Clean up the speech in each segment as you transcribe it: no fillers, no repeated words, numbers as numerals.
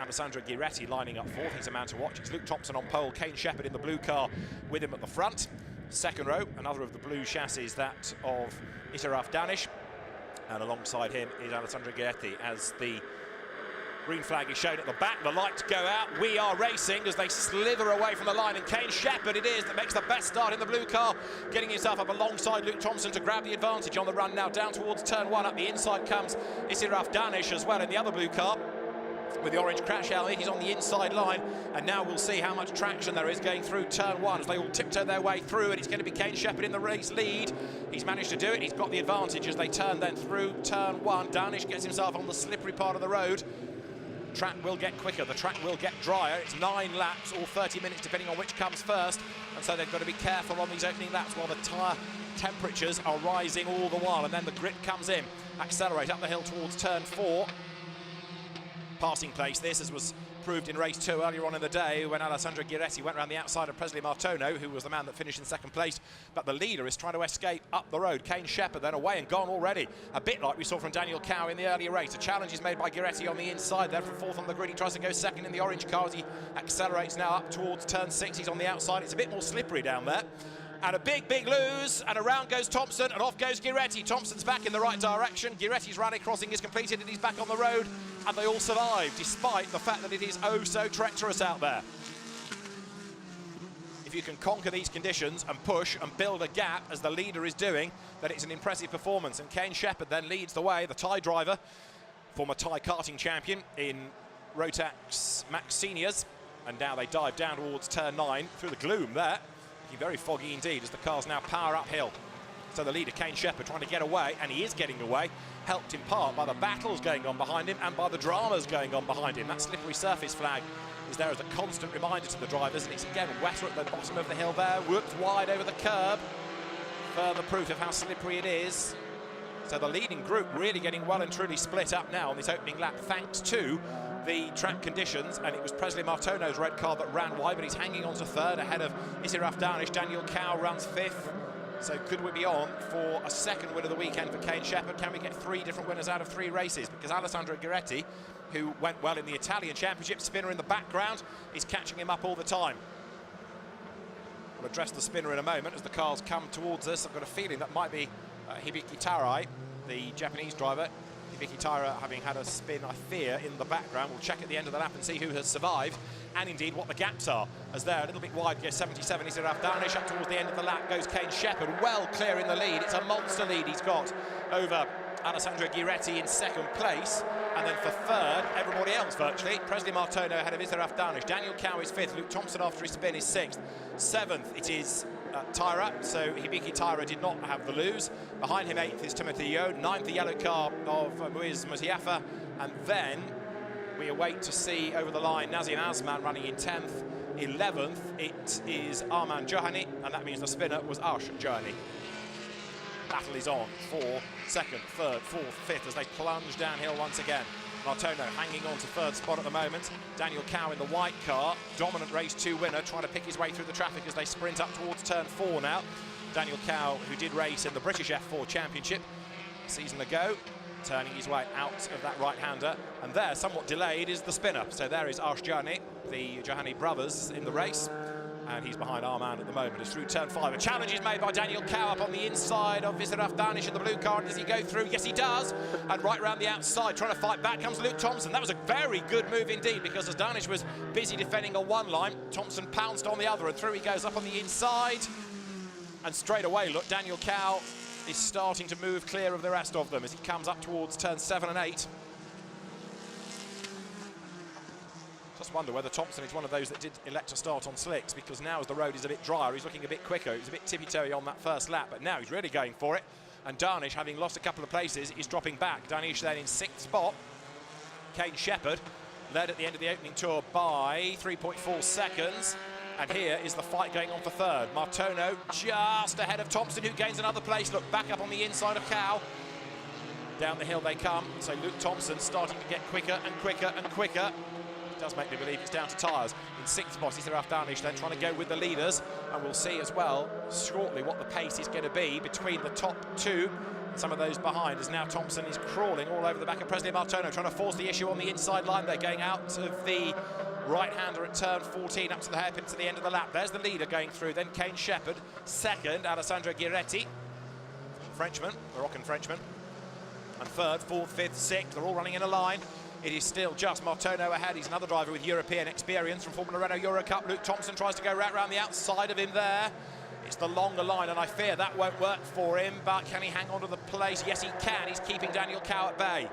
Alessandro Giretti lining up fourth. He's a man to watch. It's Luke Thompson on pole, Kane Shepherd in the blue car with him at the front. Second row, another of the blue chassis, that of Itaraf Danish. And alongside him is Alessandro Giretti as the green flag is shown at the back. The lights go out. We are racing as they slither away from the line. And Kane Shepherd it is that makes the best start in the blue car, getting himself up alongside Luke Thompson to grab the advantage on the run now down towards turn one. Up the inside comes Itaraf Danish as well in the other blue car with the orange crash helmet. He's on the inside line, and now we'll see how much traction there is going through turn one as they all tiptoe their way through, and it's going to be Kane Shepherd in the race lead. He's managed to do it. He's got the advantage as they turn then through turn one. Danish gets himself on the slippery part of the road. Track will get quicker, the track will get drier. It's 9 laps or 30 minutes depending on which comes first, and so they've got to be careful on these opening laps while the tyre temperatures are rising all the while, and then the grip comes in. Accelerate up the hill towards turn 4. Passing place this, as was proved in race 2 earlier on in the day when Alessandro Giretti went around the outside of Presley Martono, who was the man that finished in second place, but the leader is trying to escape up the road. Kane Shepherd then away and gone already, a bit like we saw from Daniel Cow in the earlier race. A challenge is made by Giretti on the inside there from fourth on the grid. He tries to go second in the orange car as he accelerates now up towards turn 6. He's on the outside. It's a bit more slippery down there. And a big lose, and around goes Thompson, and off goes Giretti. Thompson's back in the right direction. Giretti's rally crossing is completed, and he's back on the road, and they all survive, despite the fact that it is oh so treacherous out there. If you can conquer these conditions and push and build a gap, as the leader is doing, then it's an impressive performance. And Kane Shepherd then leads the way, the Thai driver, former Thai karting champion in Rotax Max Seniors, and now they dive down towards turn 9 through the gloom there. Very foggy indeed as the cars now power uphill. So the leader, Kane Shepherd, trying to get away, and he is getting away, helped in part by the battles going on behind him and by the dramas going on behind him. That slippery surface flag is there as a constant reminder to the drivers, and it's again wetter at the bottom of the hill there, whooped wide over the curb. Further proof of how slippery it is. So the leading group really getting well and truly split up now on this opening lap, thanks to the track conditions, and it was Presley Martono's red car that ran wide, but he's hanging on to third ahead of Itaraf Danish. Daniel Cow runs fifth. So could we be on for a second win of the weekend for Kane Shepherd? Can we get 3 different winners out of 3 races? Because Alessandro Giretti, who went well in the Italian Championship, spinner in the background, is catching him up all the time. We'll address the spinner in a moment as the cars come towards us. I've got a feeling that might be Hibiki Tarai, the Japanese driver. Hibiki Taira having had a spin, I fear, in the background. We'll check at the end of the lap and see who has survived, and indeed what the gaps are. As there, a little bit wide, goes 77, Itaraf Danish. Up towards the end of the lap goes Kane Shepherd, well clear in the lead. It's a monster lead he's got over Alessandro Giretti in second place, and then for third, everybody else virtually. Presley Martono ahead of Itaraf Danish. Daniel Cow is fifth. Luke Thompson after his spin is sixth. Seventh, it is Taira, so Hibiki Taira did not have the lose. Behind him, 8th is Timothy Yo. 9th, the yellow car of Muiz Mutiafa. And then we await to see over the line Nazim Azman running in 10th. 11th, it is Arman Johani, and that means the spinner was Arsh Johani. Battle is on for second, third, fourth, fifth as they plunge downhill once again. Martono hanging on to third spot at the moment. Daniel Cow in the white car, dominant race 2 winner, trying to pick his way through the traffic as they sprint up towards turn 4 now. Daniel Cow, who did race in the British F4 Championship a season ago, turning his way out of that right-hander. And there, somewhat delayed, is the spinner. So there is Arsh Johani, the Johani brothers in the race. And he's behind Arman at the moment. It's through turn 5. A challenge is made by Daniel Cow up on the inside of Itaraf Danish in the blue car. And does he go through? Yes, he does. And right round the outside, trying to fight back, comes Luke Thompson. That was a very good move indeed, because as Danish was busy defending on one line, Thompson pounced on the other, and through he goes up on the inside. And straight away, look, Daniel Cow is starting to move clear of the rest of them as he comes up towards turn 7 and 8. Just wonder whether Thompson is one of those that did elect to start on slicks, because now as the road is a bit drier, he's looking a bit quicker. He was a bit tippy-toey on that first lap, but now he's really going for it. And Danish, having lost a couple of places, is dropping back. Danish then in 6th spot. Kane Shepherd led at the end of the opening tour by 3.4 seconds. And here is the fight going on for third. Martono just ahead of Thompson, who gains another place. Look, back up on the inside of Cow. Down the hill they come. So Luke Thompson starting to get quicker and quicker and quicker. It does make me believe it's down to tyres. In 6th spot, Itaraf Danish then trying to go with the leaders. And we'll see as well shortly what the pace is going to be between the top 2. some of those behind, as now Thompson is crawling all over the back of Presley Martono, trying to force the issue on the inside line. They're going out of the right-hander at turn 14 up to the hairpin to the end of the lap. There's the leader going through, then Kane Shepherd. Second, Alessandro Ghiretti, Frenchman, Moroccan Frenchman. And third, fourth, fifth, sixth, they're all running in a line. It is still just Martono ahead. He's another driver with European experience from Formula Renault Euro Cup. Luke Thompson tries to go right round the outside of him there. It's the longer line, and I fear that won't work for him, but can he hang on to the place? Yes, he can. He's keeping Daniel Cow at bay.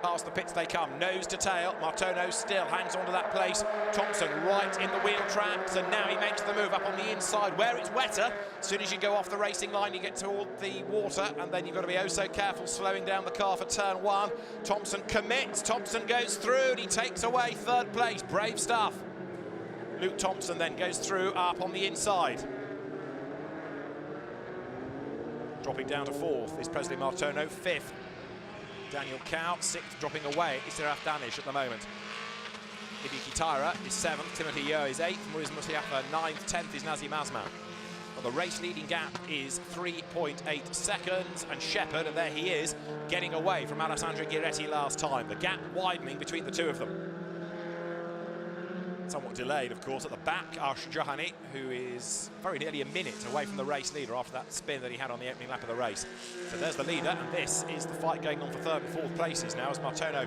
Past the pits they come, nose to tail. Martono still hangs on to that place. Thompson right in the wheel tracks, and now he makes the move up on the inside where it's wetter. As soon as you go off the racing line, you get toward the water, and then you've got to be oh so careful slowing down the car for turn 1. Thompson commits, Thompson goes through, and he takes away third place. Brave stuff. Luke Thompson then goes through up on the inside. Dropping down to fourth is Presley Martono, fifth. Daniel Cow, sixth, dropping away. It's Seraf Danish at the moment. Hideki Taira is seventh, Timothy Yeo is eighth, Maurice Musiafa ninth, 10th is Nazim Asman. Well, the race leading gap is 3.8 seconds, and Shepherd, and there he is, getting away from Alessandro Ghiretti last time. The gap widening between the two of them. Somewhat delayed, of course, at the back, Arsh Johani, who is very nearly a minute away from the race leader after that spin that he had on the opening lap of the race. So there's the leader, and this is the fight going on for third and fourth places now as Martono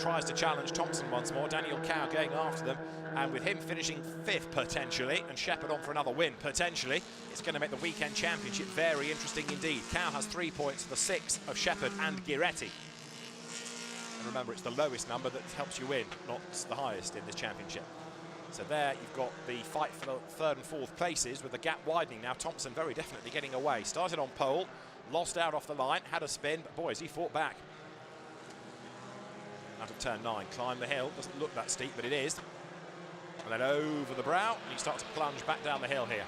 tries to challenge Thompson once more. Daniel Cow going after them, and with him finishing fifth potentially, and Shepherd on for another win potentially, it's going to make the weekend championship very interesting indeed. Cow has 3 points to the 6 of Shepherd and Ghiretti. And remember, it's the lowest number that helps you win, not the highest in this championship. So there you've got the fight for the third and fourth places with the gap widening now. Thompson very definitely getting away. Started on pole, lost out off the line, had a spin, but boy, has he fought back. Out of turn 9, climb the hill. Doesn't look that steep, but it is. And then over the brow, and he starts to plunge back down the hill here.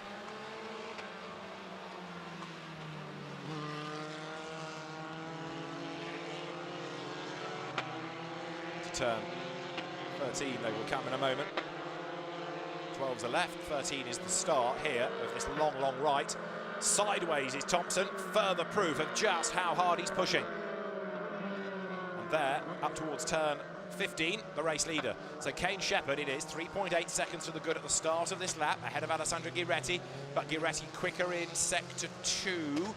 To turn 13, they will come in a moment. 12's the left, 13 is the start here of this long, long right. Sideways is Thompson, further proof of just how hard he's pushing. And there, up towards turn 15, the race leader. So Kane Shepherd, it is 3.8 seconds to the good at the start of this lap, ahead of Alessandro Ghiretti, but Ghiretti quicker in sector 2,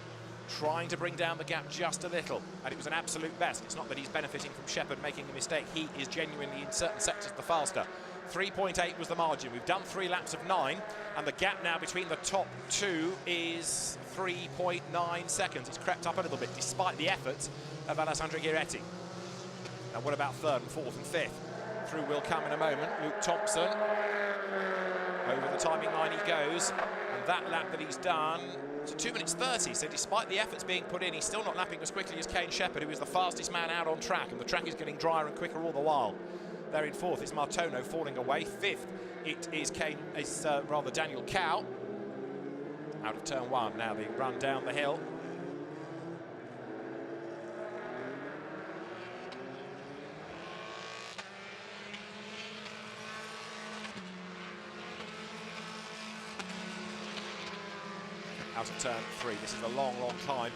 trying to bring down the gap just a little, and it was an absolute best. It's not that he's benefiting from Shepherd making a mistake, he is genuinely in certain sectors the faster. 3.8 was the margin. We've done 3 laps of 9, and the gap now between the top 2 is 3.9 seconds. It's crept up a little bit despite the efforts of Alessandro Ghiretti. Now what about third and fourth and fifth? Through will come in a moment. Luke Thompson, over the timing line he goes, and that lap that he's done, it's 2 minutes 30, so despite the efforts being put in, he's still not lapping as quickly as Kane Shepherd, who is the fastest man out on track, and the track is getting drier and quicker all the while. There in fourth is Martono falling away. Fifth, it is Daniel Cow. Out of turn 1, now they run down the hill. Out of turn 3, this is a long, long climb.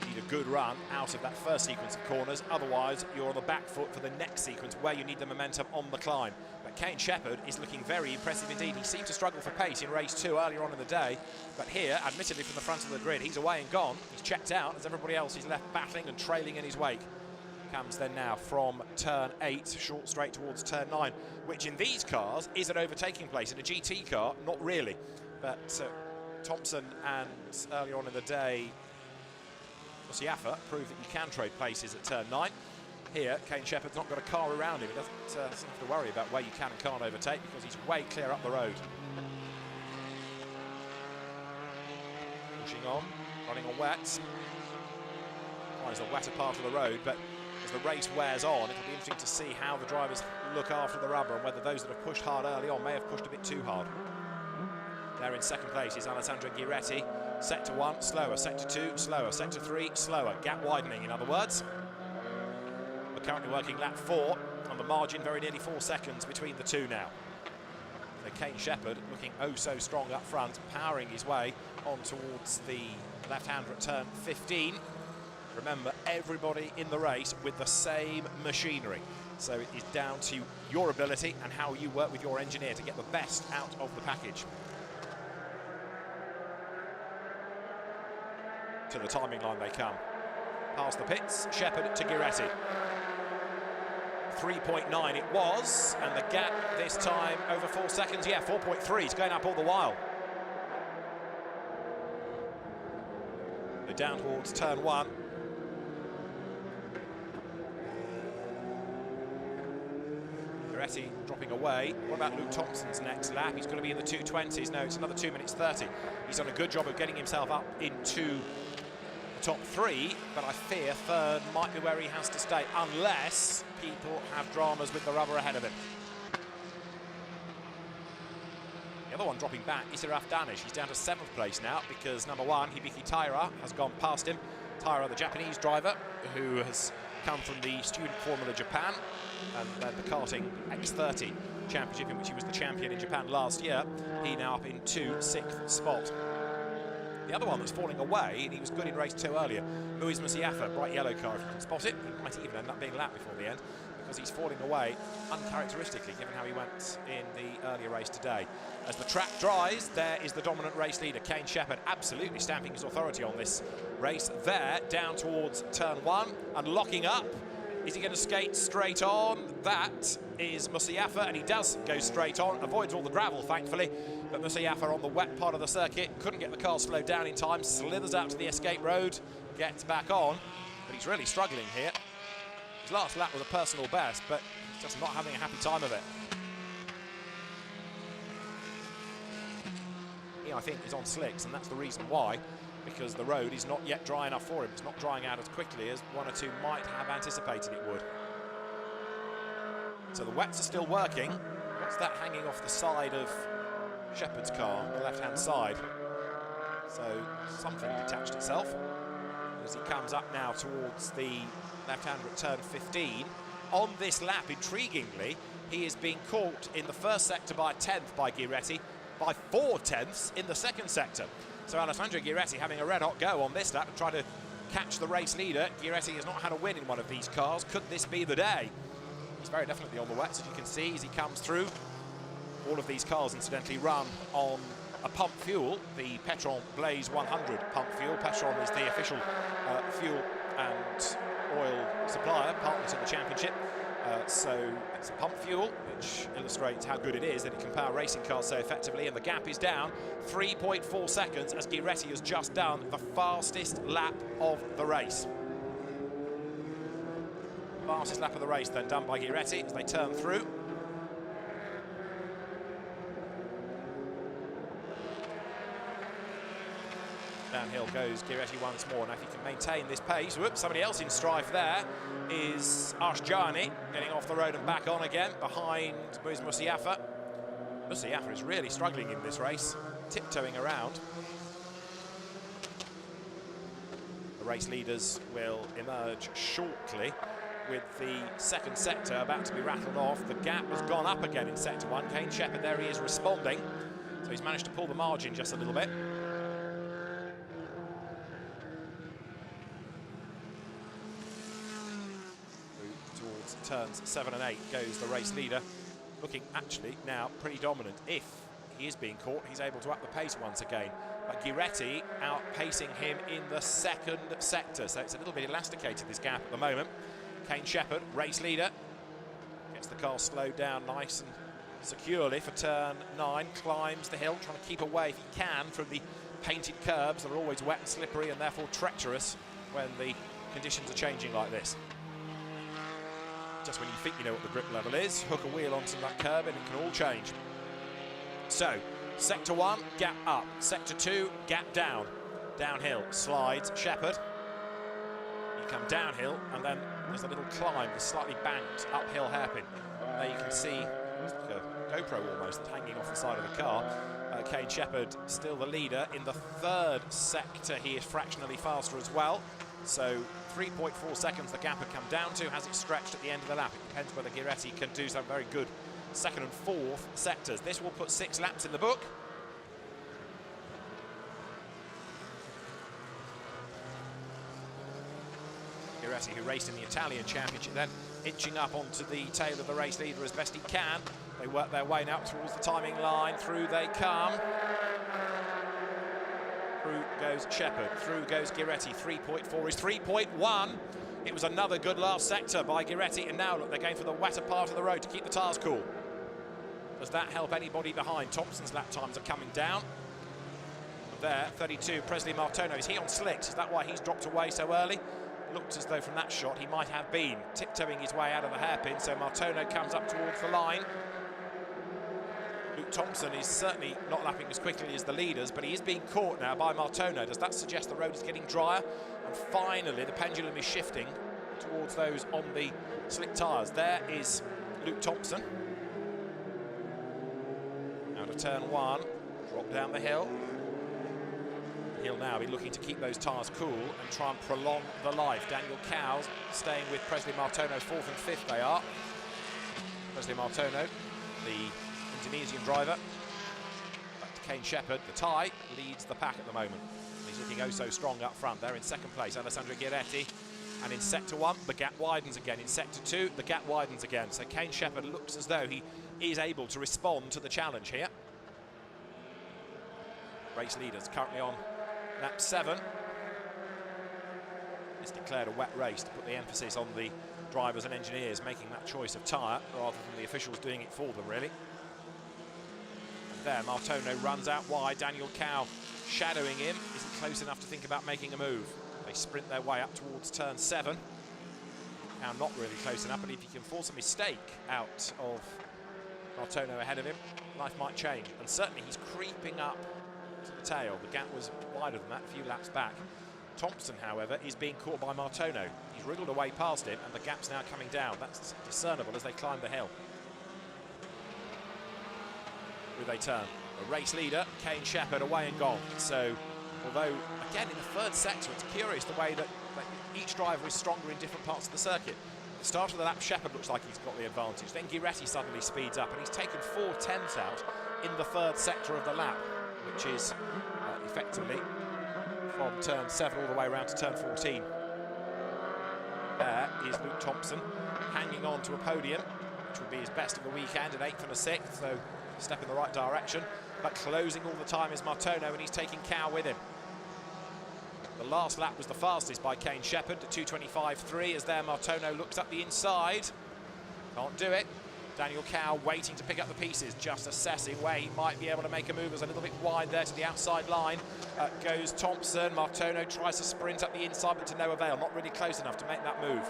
You need a good run out of that first sequence of corners, otherwise you're on the back foot for the next sequence where you need the momentum on the climb. But Kane Shepherd is looking very impressive indeed. He seemed to struggle for pace in race 2 earlier on in the day, but here, admittedly from the front of the grid, he's away and gone. He's checked out as everybody else is left battling and trailing in his wake. Comes then now from turn 8, short straight towards turn 9, which in these cars is an overtaking place. In a GT car, not really. But Thompson and earlier on in the day, Musiafa proved that you can trade places at turn 9. Here, Kane Shepherd's not got a car around him. He doesn't have to worry about where you can and can't overtake because he's way clear up the road. Pushing on, running on wets. Finds the wetter part of the road, but as the race wears on, it'll be interesting to see how the drivers look after the rubber and whether those that have pushed hard early on may have pushed a bit too hard. There in second place is Alessandro Ghiretti. Sector 1, slower. Sector 2, slower. Sector 3, slower. Gap widening, in other words. We're currently working lap 4 on the margin, very nearly 4 seconds between the two now. Kane Shepherd looking oh so strong up front, powering his way on towards the left-hander at turn 15. Remember, everybody in the race with the same machinery. So it is down to your ability and how you work with your engineer to get the best out of the package. To the timing line they come. Past the pits, Shepherd to Giretti. 3.9 it was, and the gap this time over 4 seconds. Yeah, 4.3, it's going up all the while. They're down towards turn 1. Giretti dropping away. What about Luke Thompson's next lap? He's going to be in the 2:20s. No, it's another 2 minutes 30. He's done a good job of getting himself up into the top 3, but I fear third might be where he has to stay, unless people have dramas with the rubber ahead of him. The other one dropping back is Iraf Danish. He's down to 7th place now because number 1, Hibiki Taira, has gone past him. Taira, the Japanese driver, who has come from the Student Formula Japan and then the karting X30 championship, in which he was the champion in Japan last year. He now up into 6th spot. The other one that's falling away, and he was good in race 2 earlier, Muiz Musiafa, bright yellow car, if you can spot it. He might even end up being lapped before the end, because he's falling away uncharacteristically, given how he went in the earlier race today. As the track dries, there is the dominant race leader, Kane Shepherd, absolutely stamping his authority on this race. There, down towards turn 1, and locking up. Is he going to skate straight on? That is Musiafa, and he does go straight on, avoids all the gravel, thankfully. But Musiafa on the wet part of the circuit, couldn't get the car slowed down in time, slithers out to the escape road, gets back on, but he's really struggling here. His last lap was a personal best, but he's just not having a happy time of it. He, I think, is on slicks, and that's the reason why, because the road is not yet dry enough for him. It's not drying out as quickly as 1 or 2 might have anticipated it would. So the wets are still working. What's that hanging off the side of Shepherd's car, the left-hand side? So something detached itself. As he comes up now towards the left-hander at turn 15. On this lap, intriguingly, he is being caught in the first sector by 10th by Giretti, by 4 tenths in the second sector. So Alessandro Giretti having a red-hot go on this lap and trying to catch the race leader. Giretti has not had a win in one of these cars. Could this be the day? He's very definitely on the wets, as you can see, as he comes through. All of these cars, incidentally, run on a pump fuel, the Petron Blaze 100 pump fuel. Petron is the official fuel and oil supplier, partner to the championship. So it's a pump fuel, which illustrates how good it is that it can power racing cars so effectively, and the gap is down 3.4 seconds as Giretti has just done the fastest lap of the race. Fastest lap of the race then done by Giretti as they turn through. Downhill goes Giretti once more. Now if he can maintain this pace, whoops, somebody else in strife there is Ashjani, getting off the road and back on again behind Muiz Musiafa. Musiafa is really struggling in this race, tiptoeing around. The race leaders will emerge shortly with the second sector about to be rattled off. The gap has gone up again in sector 1. Kane Shepherd, there he is responding. So he's managed to pull the margin just a little bit. Turns 7 and 8 goes the race leader, looking actually now pretty dominant. If he is being caught, he's able to up the pace once again. But Giretti outpacing him in the second sector, so it's a little bit elasticated, this gap at the moment. Kane Shepherd, race leader, gets the car slowed down nice and securely for turn 9, climbs the hill, trying to keep away if he can from the painted curbs that are always wet and slippery and therefore treacherous when the conditions are changing like this. Just when you think you know what the grip level is, hook a wheel onto that curb and it can all change. So, sector 1, gap up. Sector 2, gap down. Downhill, slides, Shepherd. You come downhill, and then there's a little climb, the slightly banked uphill hairpin. There you can see, it's like a GoPro almost, that's hanging off the side of the car. Kane Shepherd still the leader. In the third sector, he is fractionally faster as well. So 3.4 seconds the gap had come down to. Has it stretched at the end of the lap? It depends whether Giretti can do some very good second and fourth sectors. This will put 6 laps in the book. Giretti, who raced in the Italian Championship, then inching up onto the tail of the race leader as best he can. They work their way now towards the timing line. Through they come. Through goes Shepherd. Through goes Giretti. 3.4 is 3.1. It was another good last sector by Giretti, and now look, they're going for the wetter part of the road to keep the tyres cool. Does that help anybody behind? Thompson's lap times are coming down. There, 32, Presley Martono. Is he on slicks? Is that why he's dropped away so early? Looked as though from that shot he might have been tiptoeing his way out of the hairpin, so Martono comes up towards the line. Luke Thompson is certainly not lapping as quickly as the leaders, but he is being caught now by Martono. Does that suggest the road is getting drier? And finally the pendulum is shifting towards those on the slick tyres. There is Luke Thompson. Out of turn 1, drop down the hill. He'll now be looking to keep those tyres cool and try and prolong the life. Daniel Cowes staying with Presley Martono, 4th and 5th they are. Presley Martono, the Indonesian driver. Back to Kane Shepherd, the Thai, leads the pack at the moment. He's looking oh so strong up front. They're in second place, Alessandro Giretti. And in sector 1, the gap widens again. In sector 2, the gap widens again. So Kane Shepherd looks as though he is able to respond to the challenge here. Race leaders currently on lap 7. It's declared a wet race to put the emphasis on the drivers and engineers making that choice of tyre rather than the officials doing it for them, really. And there, Martono runs out wide. Daniel Cow shadowing him, isn't close enough to think about making a move. They sprint their way up towards turn 7. Now not really close enough, but if he can force a mistake out of Martono ahead of him, life might change. And certainly he's creeping up to the tail. The gap was wider than that a few laps back. Thompson, however, is being caught by Martono. He's wriggled away past him, and the gap's now coming down. That's discernible as they climb the hill. Who they turn? The race leader, Kane Shepherd, away and gone. So, although, again, in the 3rd sector, it's curious the way that each driver is stronger in different parts of the circuit. At the start of the lap, Shepherd looks like he's got the advantage. Then Giretti suddenly speeds up, and he's taken 4 tenths out in the 3rd sector of the lap, which is effectively from turn 7 all the way around to turn 14. There is Luke Thompson hanging on to a podium, which would be his best of the weekend, an 8th and a 6th, so a step in the right direction. But closing all the time is Martono, and he's taking Cow with him. The last lap was the fastest by Kane Shepherd, to 2:25.3, as there Martono looks up the inside. Can't do it. Daniel Cow waiting to pick up the pieces, just assessing where he might be able to make a move. It was a little bit wide there to the outside line. Goes Thompson. Martono tries to sprint up the inside, but to no avail. Not really close enough to make that move.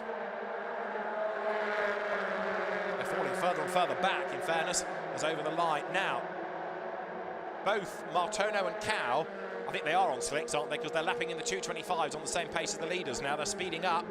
They're falling further and further back, in fairness, as over the line. Now, both Martono and Cow, I think they are on slicks, aren't they? Because they're lapping in the 2:25s on the same pace as the leaders now. They're speeding up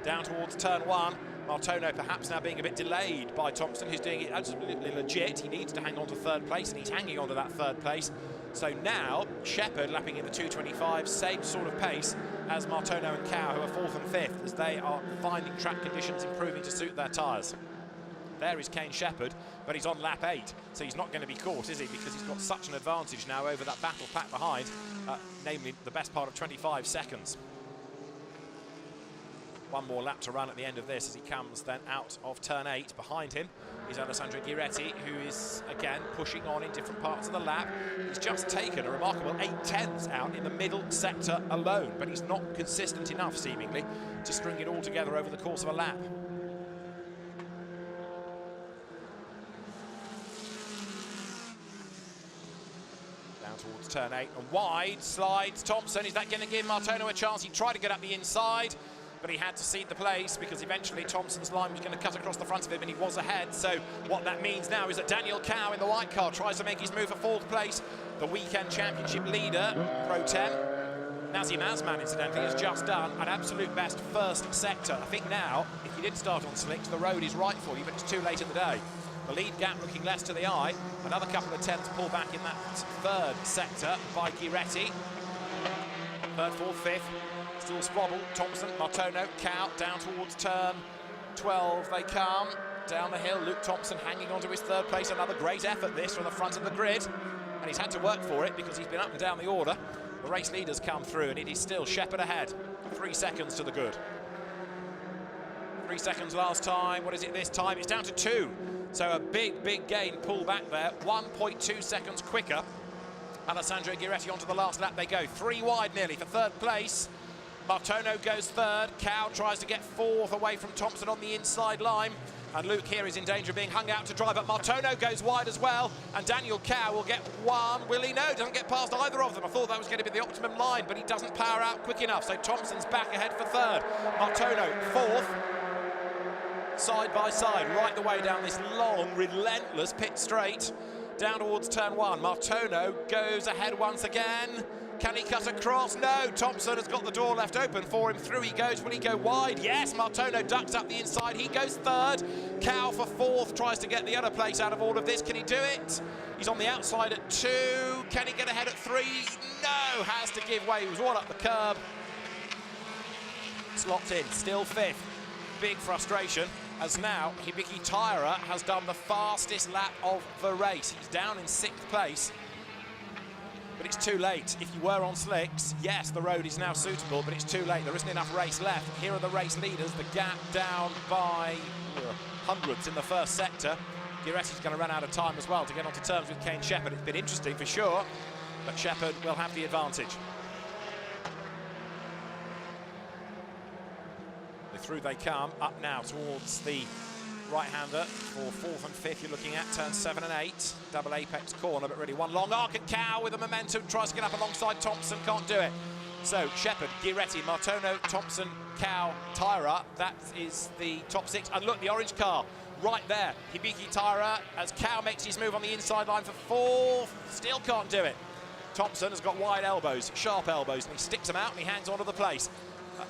down towards turn 1. Martono perhaps now being a bit delayed by Thompson, who's doing it absolutely legit. He needs to hang on to 3rd place, and he's hanging on to that 3rd place. So now, Shepherd lapping in the 2:25, same sort of pace as Martono and Cow, who are 4th and 5th, as they are finding track conditions improving to suit their tyres. There is Kane Shepherd, but he's on lap 8, so he's not going to be caught, is he? Because he's got such an advantage now over that battle pack behind, namely the best part of 25 seconds. One more lap to run at the end of this as he comes then out of turn 8. Behind him is Alessandro Giretti, who is again pushing on in different parts of the lap. He's just taken a remarkable 8 tenths out in the middle sector alone, but he's not consistent enough, seemingly, to string it all together over the course of a lap. Down towards turn 8 and wide slides Thompson. Is that going to give Martono a chance? He tried to get up the inside, but he had to cede the place because eventually Thompson's line was going to cut across the front of him, and he was ahead. So what that means now is that Daniel Cow in the white car tries to make his move for 4th place. The weekend championship leader, Pro 10, Nazim Azman, incidentally, has just done an absolute best 1st sector. I think now, if you did start on slicks, the road is right for you, but it's too late in the day. The lead gap looking less to the eye. Another couple of tenths pull back in that 3rd sector by Giretti. 3rd, 4th, 5th. Still squabble. Thompson, Martono, Cow down towards turn 12 they come. down the hill. Luke Thompson hanging on to his third place. Another great effort this from the front of the grid. And he's had to work for it because he's been up and down the order. The race leaders come through and it is still Shepherd ahead. 3 seconds to the good. 3 seconds last time. What is it this time? It's down to 2. So a big gain pull back there. 1.2 seconds quicker. Alessandro Giretti onto the last lap they go. 3 wide nearly for third place. Martono goes third. Cow tries to get fourth away from Thompson on the inside line. And Luke here is in danger of being hung out to dry, but Martono goes wide as well. And Daniel Cow will get one. Will he? No, doesn't get past either of them. I thought that was going to be the optimum line, but he doesn't power out quick enough. So Thompson's back ahead for third. Martono fourth. Side by side, right the way down this long, relentless pit straight. Down towards turn 1. Martono goes ahead once again. Can he cut across? No, Thompson has got the door left open for him. Through he goes. Will he go wide? Yes, Martono ducks up the inside. He goes third. Cow for fourth, tries to get the other place out of all of this. Can he do it? He's on the outside at 2. Can he get ahead at 3? No, has to give way. He was all up the curb. It's locked in, still 5th. Big frustration, as now Hibiki Taira has done the fastest lap of the race. He's down in 6th place. But it's too late. If you were on slicks, yes, the road is now suitable, but it's too late. There isn't enough race left. Here are the race leaders. The gap down by hundreds in the first sector. Giretti's going to run out of time as well to get onto terms with Kane Shepherd. It's been interesting for sure, but Shepherd will have the advantage. Through they come, up now towards the right-hander for 4th and 5th. You're looking at turns 7 and 8, double apex corner, but really one long arc at Cow with the momentum, tries to get up alongside Thompson, can't do it. So Shepherd, Giretti, Martono, Thompson, Cow, Taira, that is the top 6. And look, the orange car right there. Hibiki Taira, as Cow makes his move on the inside line for 4th, still can't do it. Thompson has got wide elbows, sharp elbows, and he sticks them out and he hangs on to the place.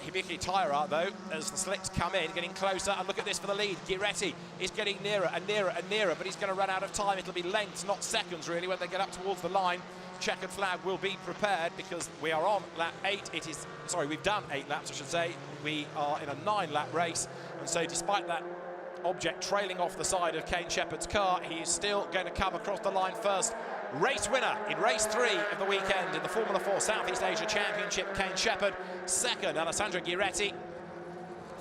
Hibiki Taira, though, as the slicks come in, getting closer, and look at this for the lead. Giretti is getting nearer and nearer and nearer, but he's going to run out of time. It'll be lengths, not seconds, really, when they get up towards the line. Checkered flag will be prepared because we are on lap 8. We've done 8 laps, I should say. We are in a 9-lap race, and so despite that object trailing off the side of Kane Shepherd's car, he is still going to come across the line first. Race winner in race 3 of the weekend in the Formula 4 Southeast Asia Championship, Kane Shepherd. 2nd, Alessandro Giretti.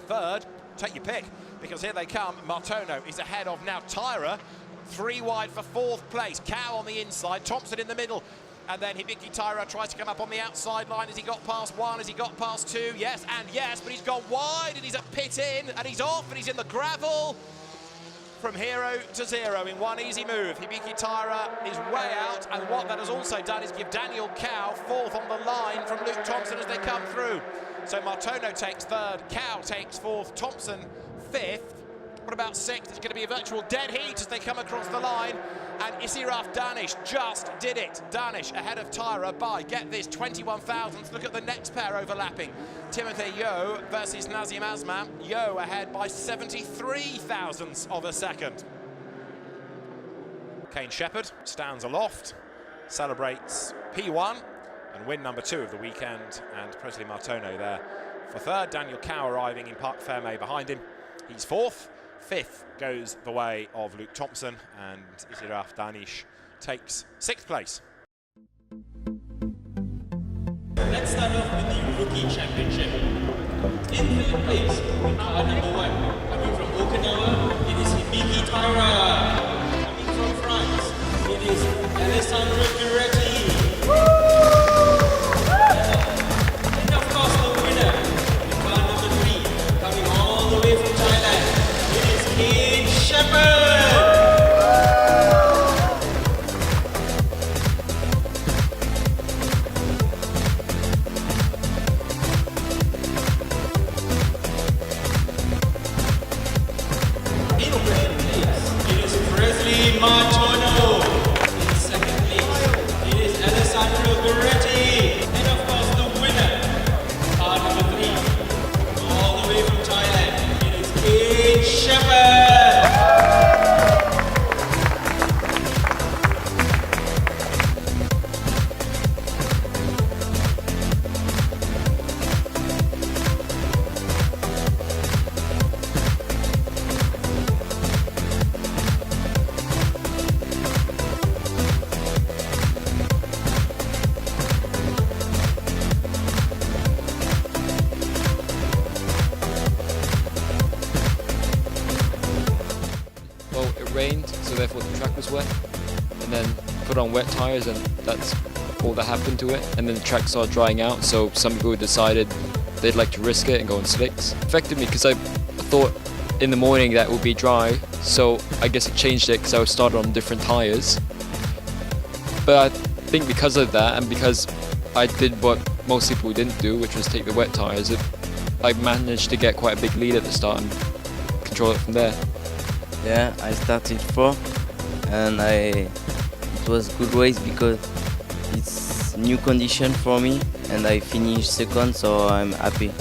3rd, take your pick, because here they come. Martono is ahead of now Taira. 3 wide for 4th place. Cow on the inside, Thompson in the middle. And then Hibiki Taira tries to come up on the outside line. Has he got past 1? Has he got past 2? Yes, and yes, but he's gone wide and he's at pit in and he's off and he's in the gravel. From hero to zero in one easy move. Hibiki Taira is way out, and what that has also done is give Daniel Cow 4th on the line from Luke Thompson as they come through. So Martono takes 3rd, Cow takes 4th, Thompson 5th. What about 6th? It's going to be a virtual dead heat as they come across the line. And Isiraf Danish just did it. Danish ahead of Taira by, get this, 21 thousandths. Look at the next pair overlapping. Timothy Yo versus Nazim Asman. Yo ahead by 73 thousandths of a second. Kane Shepherd stands aloft, celebrates P1 and win number 2 of the weekend. And Presley Martono there for 3rd. Daniel Cow arriving in Parc Fermé behind him. He's 4th. 5th goes the way of Luke Thompson, and Isiraf Danish takes 6th place. Let's start off with the Rookie Championship. In 3rd place, with car number 1, coming from Okinawa, it is Hibiki Taira. Coming from France, it is Alessandro Giretti. And of course the winner, with car number 3, coming all the way from Thailand, Kane Shepherd! In 3rd place, it is Presley Martono. In 2nd place, it is Alessandro Giretti. And of course the winner, car number 3, all the way from Thailand, it is Kane Shepherd! so therefore the track was wet, and then put on wet tires, and that's all that happened to it. And then the track started drying out, so some people decided they'd like to risk it and go on slicks. It affected me because I thought in the morning that it would be dry, so I guess it changed it because I was started on different tires. But I think because of that, and because I did what most people didn't do, which was take the wet tires, I managed to get quite a big lead at the start and control it from there. Yeah, I started 4th, and it was good race because it's new condition for me, and I finished 2nd, so I'm happy.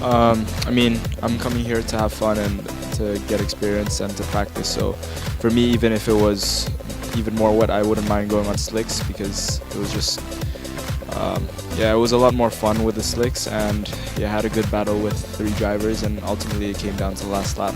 I mean, I'm coming here to have fun and to get experience and to practice. So for me, even if it was even more wet, I wouldn't mind going on slicks because it was just, yeah, it was a lot more fun with the slicks, and yeah, I had a good battle with 3 drivers, and ultimately it came down to the last lap.